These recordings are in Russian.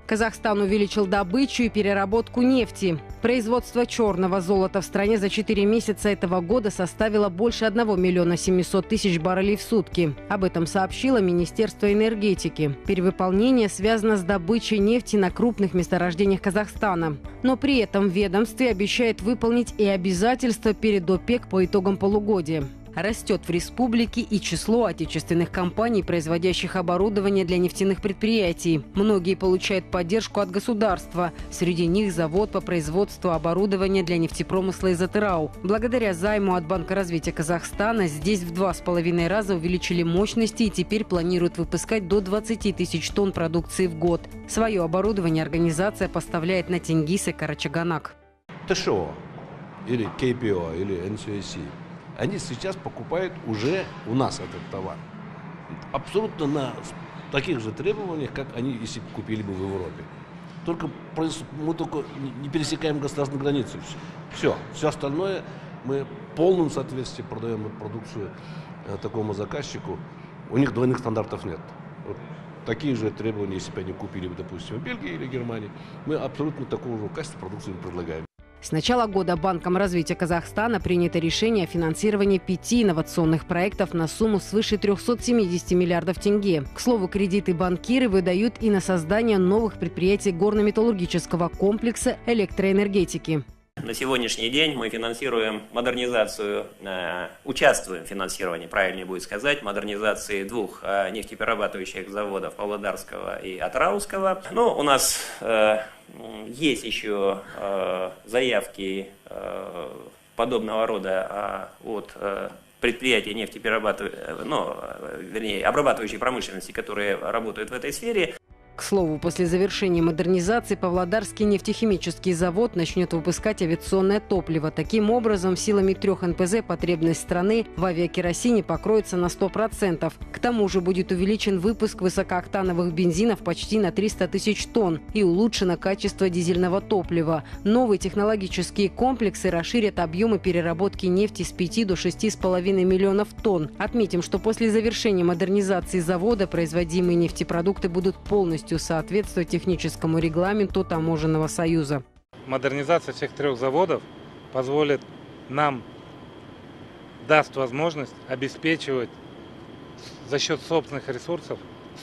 Казахстан увеличил добычу и переработку нефти. Производство черного золота в стране за 4 месяца этого года составило больше 1 миллиона 700 тысяч баррелей в сутки. Об этом сообщило Министерство энергетики. Перевыполнение связано с добычей нефти на крупных месторождениях Казахстана. Но при этом ведомство обещает выполнить и обязательства перед ОПЕК по итогам полугодия. Растет в республике и число отечественных компаний, производящих оборудование для нефтяных предприятий. Многие получают поддержку от государства. Среди них завод по производству оборудования для нефтепромысла из Атырау. Благодаря займу от Банка развития Казахстана здесь в 2,5 раза увеличили мощности и теперь планируют выпускать до 20 тысяч тонн продукции в год. Свое оборудование организация поставляет на Тенгиз и Карачаганак. ТШО или КПО или НСС. Они сейчас покупают уже у нас этот товар. Абсолютно на таких же требованиях, как они, если купили бы в Европе. Только мы только не пересекаем государственную границу. Все остальное мы в полном соответствии продаем продукцию такому заказчику. У них двойных стандартов нет. Вот такие же требования, если бы они купили, допустим, в Бельгии или Германии, мы абсолютно такого же качества продукции предлагаем. С начала года Банком развития Казахстана принято решение о финансировании 5 инновационных проектов на сумму свыше 370 миллиардов тенге. К слову, кредиты банкиры выдают и на создание новых предприятий горно-металлургического комплекса электроэнергетики. На сегодняшний день мы финансируем модернизацию, участвуем в финансировании, правильнее будет сказать, модернизации 2 нефтеперерабатывающих заводов Павлодарского и Атырауского. Но у нас есть еще заявки подобного рода от предприятий обрабатывающей промышленности, которые работают в этой сфере. К слову, после завершения модернизации Павлодарский нефтехимический завод начнет выпускать авиационное топливо. Таким образом, силами 3 НПЗ потребность страны в авиакеросине покроется на 100%. К тому же будет увеличен выпуск высокооктановых бензинов почти на 300 тысяч тонн и улучшено качество дизельного топлива. Новые технологические комплексы расширят объемы переработки нефти с 5 до 6,5 миллионов тонн. Отметим, что после завершения модернизации завода производимые нефтепродукты будут полностью соответствовать техническому регламенту Таможенного союза. Модернизация всех 3 заводов даст возможность обеспечивать за счет собственных ресурсов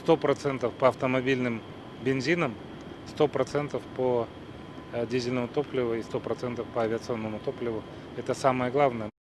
100% по автомобильным бензинам, 100% по дизельному топливу и 100% по авиационному топливу. Это самое главное.